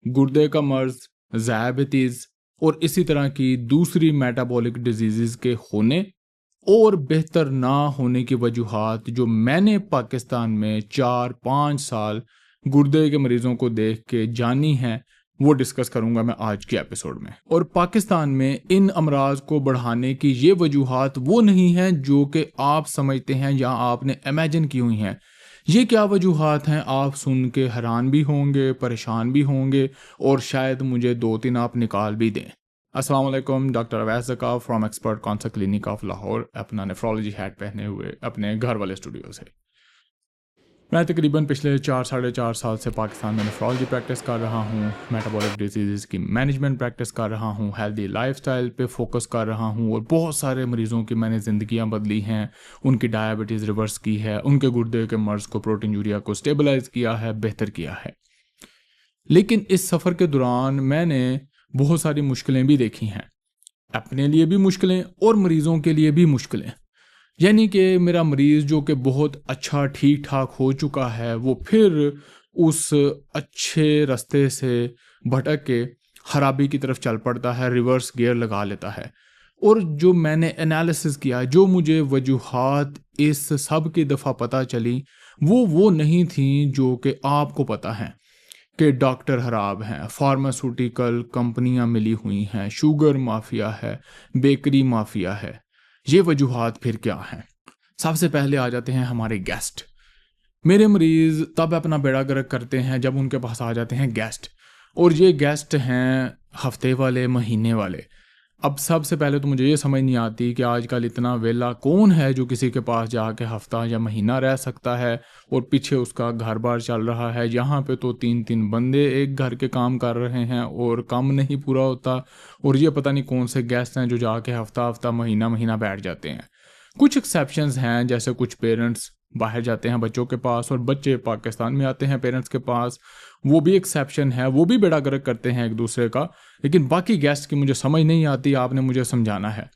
गुर्दे का मर्ज, ज़ायबिटीज़ और इसी तरह की दूसरी मेटाबॉलिक डिजीज़ के होने और बेहतर ना होने की वजूहात जो मैंने पाकिस्तान में 4-5 साल गुर्दे के मरीज़ों को देख के जानी हैं, वो डिस्कस करूंगा मैं आज के एपिसोड में। और पाकिस्तान में इन अमराज को बढ़ाने की ये वजूहात वो नहीं हैं जो कि आप समझते हैं या आपने इमेजिन की हुई हैं। ये क्या वजूहात हैं, आप सुन के हैरान भी होंगे, परेशान भी होंगे और शायद मुझे 2-3 आप निकाल भी दें। अस्सलाम वालेकुम, doctor Awais Zaka from expert concert clinic of Lahore, अपना नेफ्रोलॉजी हैट पहने हुए अपने घर वाले स्टूडियो से। मैं तकरीबन पिछले 4-4.5 साल से पाकिस्तान में नेफ्रोलॉजी प्रैक्टिस कर रहा हूँ, मेटाबॉलिक डिजीज़ की मैनेजमेंट प्रैक्टिस कर रहा हूँ, हेल्दी लाइफस्टाइल पे फोकस कर रहा हूँ और बहुत सारे मरीज़ों की मैंने ज़िंदगियाँ बदली हैं, उनकी डायबिटीज़ रिवर्स की है, उनके गुर्दे के मर्ज़ को, प्रोटीन यूरिया को स्टेबलाइज़ किया है, बेहतर किया है। लेकिन इस सफ़र के दौरान मैंने बहुत सारी मुश्किलें भी देखी हैं, अपने लिए भी मुश्किलें और मरीज़ों के लिए भी मुश्किलें। यानी कि मेरा मरीज़ जो कि बहुत अच्छा ठीक ठाक हो चुका है, वो फिर उस अच्छे रास्ते से भटक के खराबी की तरफ चल पड़ता है, रिवर्स गियर लगा लेता है। और जो मैंने एनालिसिस किया, जो मुझे वजूहात इस सब की दफ़ा पता चली, वो नहीं थी जो कि आपको पता है कि डॉक्टर खराब हैं, फार्मास्यूटिकल कंपनियां मिली हुई हैं, शुगर माफिया है, बेकरी माफिया है। ये वजूहात फिर क्या हैं? सबसे पहले आ जाते हैं हमारे गेस्ट। मेरे मरीज़ तब अपना बेड़ा गर्क करते हैं जब उनके पास आ जाते हैं गेस्ट, और ये गेस्ट हैं हफ्ते वाले, महीने वाले। अब सबसे पहले तो मुझे ये समझ नहीं आती कि आजकल इतना वेला कौन है जो किसी के पास जाके हफ्ता या महीना रह सकता है और पीछे उसका घर बार चल रहा है। यहाँ पे तो 3-3 बंदे एक घर के काम कर रहे हैं और काम नहीं पूरा होता। और ये पता नहीं कौन से गेस्ट हैं जो जाके हफ्ता हफ्ता महीना महीना बैठ जाते हैं। कुछ एक्सेप्शंस हैं, जैसे कुछ पेरेंट्स बाहर जाते हैं बच्चों के पास और बच्चे पाकिस्तान में आते हैं पेरेंट्स के पास, वो भी एक्सेप्शन है, वो भी बेड़ा गर्क करते हैं एक दूसरे का। लेकिन बाकी गेस्ट की मुझे समझ नहीं आती, आपने मुझे समझाना है।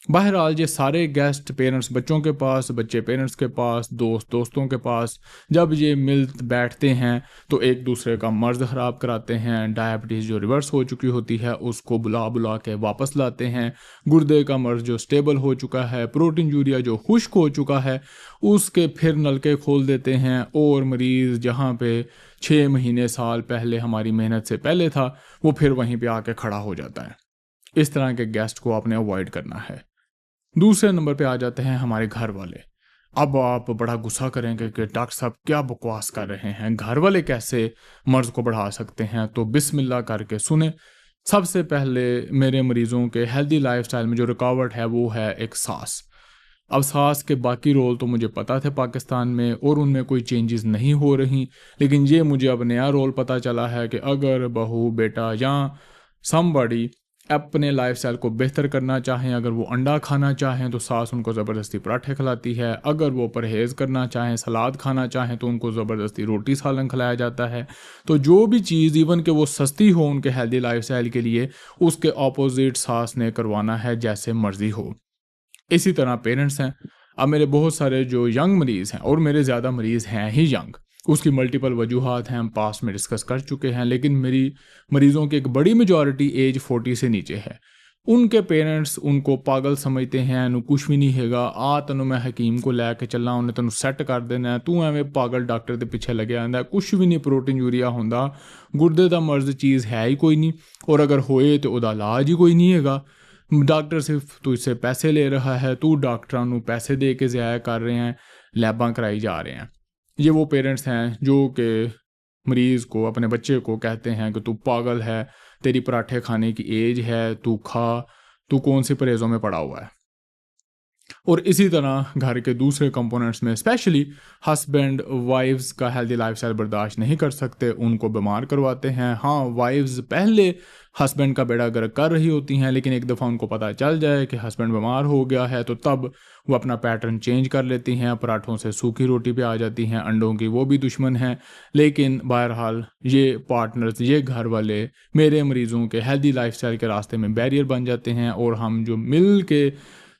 बहरहाल ये सारे गेस्ट, पेरेंट्स बच्चों के पास, बच्चे पेरेंट्स के पास, दोस्त दोस्तों के पास, जब ये मिल बैठते हैं तो एक दूसरे का मर्ज़ ख़राब कराते हैं। डायबिटीज़ जो रिवर्स हो चुकी होती है उसको बुला बुला के वापस लाते हैं। गुर्दे का मर्ज़ जो स्टेबल हो चुका है, प्रोटीन यूरिया जो खुश्क हो चुका है, उसके फिर नलके खोल देते हैं। और मरीज़ जहाँ पे 6 महीने साल पहले हमारी मेहनत से पहले था, वो फिर वहीं पर आके खड़ा हो जाता है। इस तरह के गेस्ट को आपने अवॉइड करना है। दूसरे नंबर पे आ जाते हैं हमारे घर वाले। अब आप बड़ा गुस्सा करेंगे कि डॉक्टर साहब क्या बकवास कर रहे हैं, घर वाले कैसे मर्ज़ को बढ़ा सकते हैं? तो बिस्मिल्लाह करके सुने। सबसे पहले मेरे मरीज़ों के हेल्दी लाइफस्टाइल में जो रुकावट है वो है एक सांस। अब सांस के बाकी रोल तो मुझे पता थे पाकिस्तान में और उनमें कोई चेंजेस नहीं हो रही, लेकिन ये मुझे अब नया रोल पता चला है कि अगर बहू बेटा या समबड़ी अपने लाइफस्टाइल को बेहतर करना चाहें, अगर वो अंडा खाना चाहें तो सास उनको ज़बरदस्ती पराठे खिलाती है, अगर वो परहेज़ करना चाहें, सलाद खाना चाहें तो उनको ज़बरदस्ती रोटी सालन खिलाया जाता है। तो जो भी चीज़ इवन कि वो सस्ती हो उनके हेल्दी लाइफस्टाइल के लिए, उसके ऑपोजिट सास ने करवाना है जैसे मर्ज़ी हो। इसी तरह पेरेंट्स हैं। अब मेरे बहुत सारे जो यंग मरीज़ हैं, और मेरे ज़्यादा मरीज़ हैं ही यंग, उसकी मल्टीपल वजूहात हैं, हम पास्ट में डिस्कस कर चुके हैं। लेकिन मेरी मरीज़ों की एक बड़ी मेजॉरिटी एज 40 से नीचे है। उनके पेरेंट्स उनको पागल समझते हैं, उन्हें कुछ भी नहीं हैगा, आ तैनूं मैं हकीम को लैके चलना, उन्हें तैनूं सैट कर देना है, तू एवें पागल डॉक्टर के पीछे लगे आंदा, कुछ भी नहीं प्रोटीन यूरिया होंदा, गुर्दे का मर्ज़ चीज़ है ही कोई नहीं, और अगर होए तो उहदा इलाज ही कोई नहीं हैगा। डॉक्टर सिर्फ तुझसे पैसे ले रहा है, तू डॉक्टरां नूं पैसे दे के ज़ाया कर रहे हैं, लैबां कराई जा रहे हैं। ये वो पेरेंट्स हैं जो कि मरीज़ को, अपने बच्चे को कहते हैं कि तू पागल है, तेरी पराठे खाने की एज है, तू खा, तू कौन सी परहेज़ों में पड़ा हुआ है। और इसी तरह घर के दूसरे कंपोनेंट्स में स्पेशली हस्बैंड वाइफ्स का हेल्दी लाइफस्टाइल बर्दाश्त नहीं कर सकते, उनको बीमार करवाते हैं। हाँ, वाइफ्स पहले हस्बैंड का बेड़ा गर्क कर रही होती हैं, लेकिन एक दफ़ा उनको पता चल जाए कि हस्बैंड बीमार हो गया है तो तब वो अपना पैटर्न चेंज कर लेती हैं, पराठों से सूखी रोटी पे आ जाती हैं, अंडों की वो भी दुश्मन हैं। लेकिन बहरहाल ये पार्टनर्स, ये घर वाले मेरे मरीज़ों के हेल्दी लाइफस्टाइल के रास्ते में बैरियर बन जाते हैं, और हम जो मिल के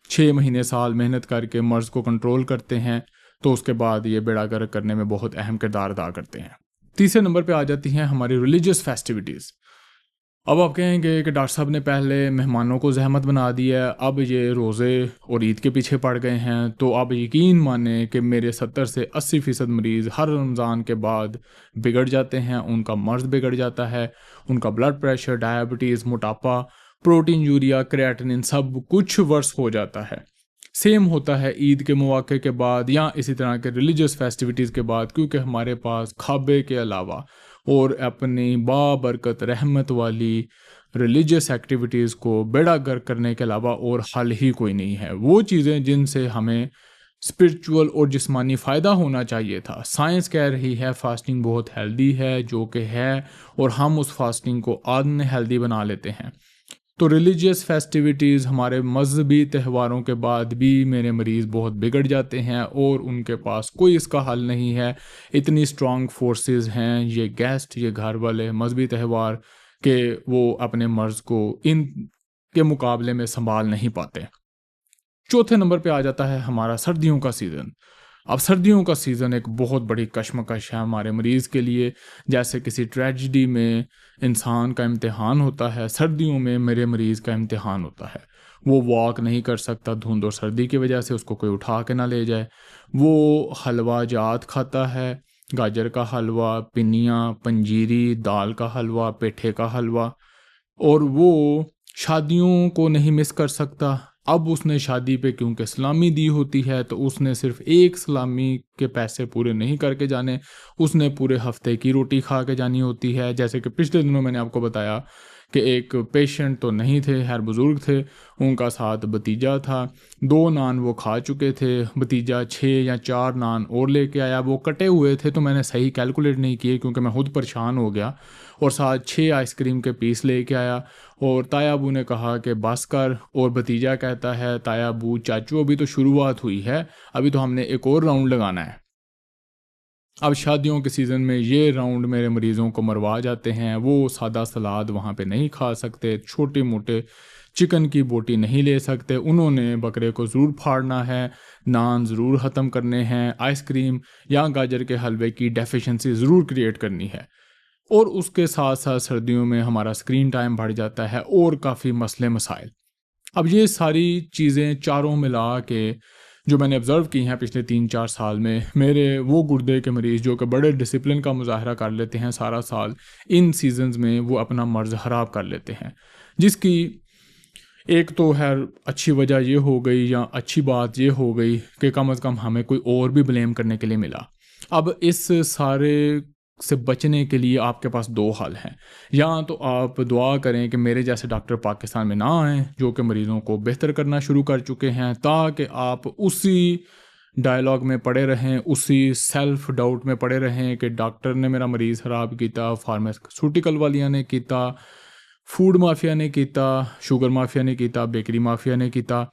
6 महीने साल मेहनत करके मर्ज़ को कंट्रोल करते हैं तो उसके बाद ये बेड़ा गर्क करने में बहुत अहम किरदार अदा करते हैं। تیسرے نمبر پہ آ جاتی ہیں ہماری ریلیجیس فیسٹیوٹیز۔ اب آپ کہیں گے کہ ڈاکٹر صاحب نے پہلے مہمانوں کو زحمت بنا دی ہے، اب یہ روزے اور عید کے پیچھے پڑ گئے ہیں، تو آپ یقین مانیں کہ میرے 70 سے 80% مریض ہر رمضان کے بعد بگڑ جاتے ہیں، ان کا مرض بگڑ جاتا ہے، ان کا بلڈ پریشر، ڈائبٹیز، موٹاپا، پروٹین یوریا، کریاٹنین سب کچھ ورس ہو جاتا ہے۔ سیم ہوتا ہے عید کے مواقع کے بعد یا اسی طرح کے ریلیجیس فیسٹیوٹیز کے بعد، کیونکہ ہمارے پاس کعبے کے علاوہ اور اپنی بابرکت رحمت والی ریلیجیس ایکٹیویٹیز کو بیڑا گرک کرنے کے علاوہ اور حل ہی کوئی نہیں ہے۔ وہ چیزیں جن سے ہمیں اسپرچول اور جسمانی فائدہ ہونا چاہیے تھا، سائنس کہہ رہی ہے فاسٹنگ بہت ہیلدی ہے، جو کہ ہے، اور ہم اس فاسٹنگ کو ان ہیلدی بنا لیتے ہیں۔ تو ریلیجیس فیسٹیوٹیز، ہمارے مذہبی تہواروں کے بعد بھی میرے مریض بہت بگڑ جاتے ہیں اور ان کے پاس کوئی اس کا حل نہیں ہے۔ اتنی اسٹرانگ فورسز ہیں یہ گیسٹ، یہ گھر والے مذہبی تہوار، کہ وہ اپنے مرض کو ان کے مقابلے میں سنبھال نہیں پاتے۔ چوتھے نمبر پہ آ جاتا ہے ہمارا سردیوں کا سیزن۔ اب سردیوں کا سیزن ایک بہت بڑی کشمکش ہے ہمارے مریض کے لیے، جیسے کسی ٹریجڈی میں انسان کا امتحان ہوتا ہے، سردیوں میں میرے مریض کا امتحان ہوتا ہے۔ وہ واک نہیں کر سکتا دھند اور سردی کی وجہ سے، اس کو کوئی اٹھا کے نہ لے جائے۔ وہ حلوہ جات کھاتا ہے، گاجر کا حلوہ، پنیاں، پنجیری، دال کا حلوہ، پیٹھے کا حلوہ، اور وہ شادیوں کو نہیں مس کر سکتا۔ اب اس نے شادی پہ کیونکہ سلامی دی ہوتی ہے تو اس نے صرف ایک سلامی کے پیسے پورے نہیں کر کے جانے، اس نے پورے ہفتے کی روٹی کھا کے جانی ہوتی ہے۔ جیسے کہ پچھلے دنوں میں نے آپ کو بتایا کہ ایک پیشنٹ تو نہیں تھے، خیر بزرگ تھے، ان کا ساتھ بھتیجا تھا، 2 نان وہ کھا چکے تھے، بھتیجا 6 یا 4 نان اور لے کے آیا، وہ کٹے ہوئے تھے تو میں نے صحیح کیلکولیٹ نہیں کیے کیونکہ میں خود پریشان ہو گیا، اور ساتھ 6 آئس کریم کے پیس لے کے آیا، اور تایا ابو نے کہا کہ بس کر، اور بھتیجا کہتا ہے تایا ابو چاچو ابھی تو شروعات ہوئی ہے، ابھی تو ہم نے ایک اور راؤنڈ لگانا ہے۔ اب شادیوں کے سیزن میں یہ راؤنڈ میرے مریضوں کو مروا جاتے ہیں، وہ سادہ سلاد وہاں پہ نہیں کھا سکتے، چھوٹے موٹے چکن کی بوٹی نہیں لے سکتے، انہوں نے بکرے کو ضرور پھاڑنا ہے، نان ضرور ختم کرنے ہیں، آئس کریم یا گاجر کے حلوے کی ڈیفیشنسی ضرور کریٹ کرنی ہے، اور اس کے ساتھ ساتھ سردیوں میں ہمارا اسکرین ٹائم بڑھ جاتا ہے اور کافی مسئلے مسائل۔ اب یہ ساری چیزیں چاروں ملا کے جو میں نے آبزرو کی ہیں پچھلے 3-4 سال میں، میرے وہ گردے کے مریض جو کہ بڑے ڈسپلن کا مظاہرہ کر لیتے ہیں سارا سال، ان سیزنز میں وہ اپنا مرض خراب کر لیتے ہیں، جس کی ایک تو ہے اچھی وجہ یہ ہو گئی یا اچھی بات یہ ہو گئی کہ کم از کم ہمیں کوئی اور بھی بلیم کرنے کے لیے ملا۔ اب اس سارے سے بچنے کے لیے آپ کے پاس 2 حل ہیں، یا تو آپ دعا کریں کہ میرے جیسے ڈاکٹر پاکستان میں نہ آئیں جو کہ مریضوں کو بہتر کرنا شروع کر چکے ہیں، تاکہ آپ اسی ڈائلاگ میں پڑے رہیں، اسی سیلف ڈاؤٹ میں پڑے رہیں کہ ڈاکٹر نے میرا مریض خراب کیتا، فارماسیوٹیکل والیاں نے کیتا، فوڈ مافیا نے کیتا، شوگر مافیا نے کیتا، بیکری مافیا نے کیتا،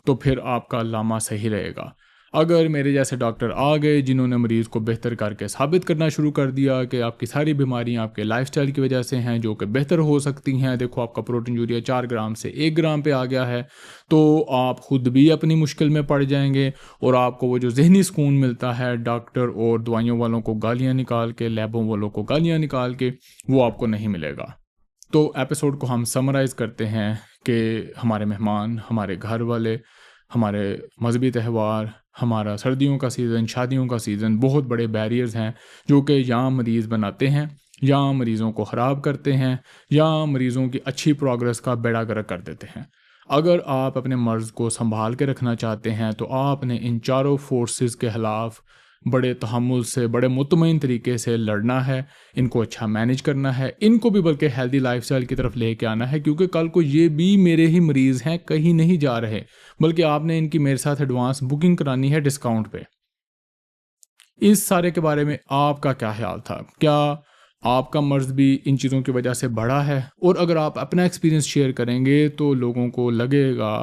تو پھر آپ کا علامہ صحیح رہے گا۔ اگر میرے جیسے ڈاکٹر آ گئے جنہوں نے مریض کو بہتر کر کے ثابت کرنا شروع کر دیا کہ آپ کی ساری بیماریاں آپ کے لائف سٹائل کی وجہ سے ہیں جو کہ بہتر ہو سکتی ہیں، دیکھو آپ کا پروٹین یوریا 4 گرام سے 1 گرام پہ آ گیا ہے، تو آپ خود بھی اپنی مشکل میں پڑ جائیں گے، اور آپ کو وہ جو ذہنی سکون ملتا ہے ڈاکٹر اور دوائیوں والوں کو گالیاں نکال کے، لیبوں والوں کو گالیاں نکال کے، وہ آپ کو نہیں ملے گا۔ تو ایپیسوڈ کو ہم سمرائز کرتے ہیں کہ ہمارے مہمان، ہمارے گھر والے، ہمارے مذہبی تہوار، ہمارا سردیوں کا سیزن، شادیوں کا سیزن بہت بڑے بیریئرز ہیں جو کہ یا مریض بناتے ہیں، یا مریضوں کو خراب کرتے ہیں، یا مریضوں کی اچھی پروگرس کا بیڑا گرک کر دیتے ہیں۔ اگر آپ اپنے مرض کو سنبھال کے رکھنا چاہتے ہیں تو آپ نے ان چاروں فورسز کے خلاف بڑے تحمل سے، بڑے مطمئن طریقے سے لڑنا ہے، ان کو اچھا مینیج کرنا ہے، ان کو بھی بلکہ ہیلدی لائف سٹائل کی طرف لے کے آنا ہے، کیونکہ کل کو یہ بھی میرے ہی مریض ہیں، کہیں نہیں جا رہے، بلکہ آپ نے ان کی میرے ساتھ ایڈوانس بکنگ کرانی ہے ڈسکاؤنٹ پہ۔ اس سارے کے بارے میں آپ کا کیا خیال تھا؟ کیا آپ کا مرض بھی ان چیزوں کی وجہ سے بڑھا ہے؟ اور اگر آپ اپنا ایکسپیرینس شیئر کریں گے تو لوگوں کو لگے گا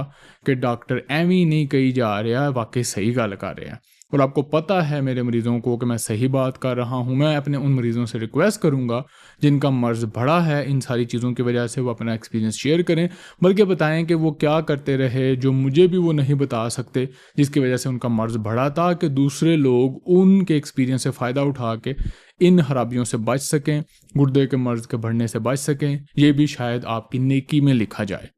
کہ ڈاکٹر ایویں نہیں کہی جا رہا، واقعی صحیح گل کر رہے ہیں۔ اور آپ کو پتہ ہے میرے مریضوں کو کہ میں صحیح بات کر رہا ہوں. میں اپنے ان مریضوں سے ریکویسٹ کروں گا جن کا مرض بڑھا ہے ان ساری چیزوں کی وجہ سے، وہ اپنا ایکسپیرینس شیئر کریں، بلکہ بتائیں کہ وہ کیا کرتے رہے جو مجھے بھی وہ نہیں بتا سکتے، جس کی وجہ سے ان کا مرض بڑھا، تاکہ دوسرے لوگ ان کے ایکسپیرینس سے فائدہ اٹھا کے ان خرابیوں سے بچ سکیں، گردے کے مرض کے بڑھنے سے بچ سکیں. یہ بھی شاید آپ کی نیکی میں لکھا جائے.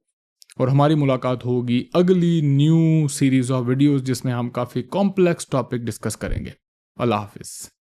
اور ہماری ملاقات ہوگی اگلی نیو سیریز آف ویڈیوز جس میں ہم کافی کمپلیکس ٹاپک ڈسکس کریں گے. اللہ حافظ.